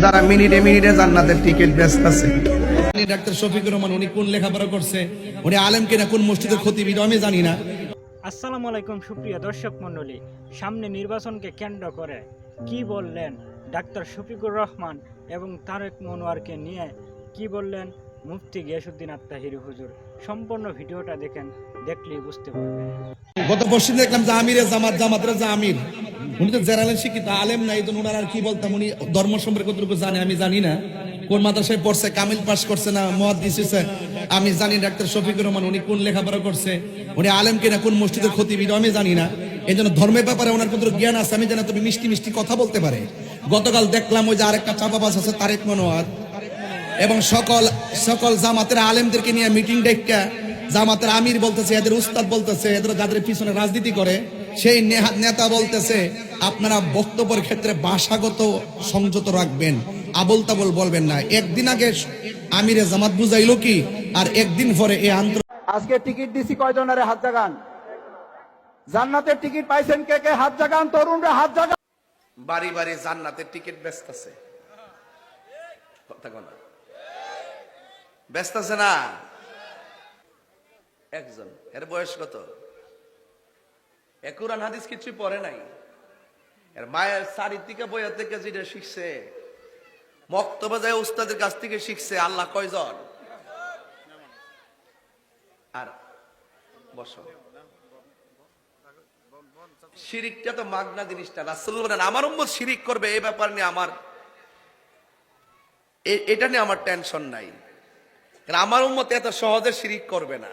যারা মিনিটে মিনিটে জান্নাতের টিকিট ব্যস্ত আছে। ডাক্তার শফিকুর রহমান উনি কোন লেখাপড়া করছে, উনি আলেম কিনা, কোন মসজিদের খতিব আমি জানি না। আসসালামু আলাইকুম সুপ্রিয় দর্শক মণ্ডলী, সামনে নির্বাচনকে কেন্দ্র করে কি বললেন ডাক্তার শফিকুর রহমান এবং তারেক মনোয়ারকে নিয়ে কি বললেন মুফতি গিয়াসউদ্দিন আত্তাহিরি হুজুর। সম্পূর্ণ ভিডিওটা দেখেন, দেখলেই বুঝতে পারবেন। গত বছর দেখলাম যে আমিরে জামাত, জামাতের যে আমির, উনি তো জেনারেল শিক্ষিত আলেম না, এই জন্য ওনার আর কি বলতাম, উনি ধর্ম সম্পর্কে কতটুকু জানে আমি জানি না। কোন মাদ্রাসায় পড়ছে, কামিল পাস করছে না মুহাদ্দিস হইছে আমি জানি। ডাক্তার শফিকুর রহমান উনি কোন লেখাপড়া করছে, উনি আলেম কিনা, কোন মসজিদের খতিব আমি জানি না। এই জন্য ধর্মের ব্যাপারে ওনার কতটুকু জ্ঞান আছে আমি জানি। তবে মিষ্টি মিষ্টি কথা বলতে পারে। গতকাল দেখলাম ওই যে আরেকটা চাপাবাজ আছে তারেক মনোয়ার, এবং সকল জামাতের আলেমদেরকে নিয়ে মিটিং ডেকা জামাতের আমির বলতেছে, এদের উস্তাদ বলতেছে, এদের যাদের পিছনে রাজনীতি করে সেই নেতা বলতেছে আপনারা বক্তব্যের ক্ষেত্রে ভাষাগত সংযত রাখবেন, আবল তাবল বলবেন না। একদিন আগে আমিরে জামাত বুঝাইলো কি, আর একদিন পরে এই আজকে টিকিট দিছি কয়জনের হাত জাগান? জান্নাতের টিকিট পাইছেন কে কে? হাত জাগান, তরুণরা হাত জাগান। বাড়ি বাড়ি জান্নাতের টিকিট ব্যস্ত আছে, কথা কোনা ব্যস্ত আছে না? একজন, এর বয়স কত? কুরআন হাদিস কিছুই পড়ে নাই, এর মায়ের চারিদিকে বইয়া থেকে যেটা শিখছে, মক্তবে যায় উস্তাদের কাছ থেকে শিখছে। আল্লাহ কয়জন? আর বসো, শিরিকটা তো মাগনা জিনিসটা। রাসূল বলেন আমার উম্মত শিরিক করবে, এই ব্যাপার নিয়ে এটা নিয়ে আমার টেনশন নাই, আমার উম্মত এত সহজে শিরিক করবে না।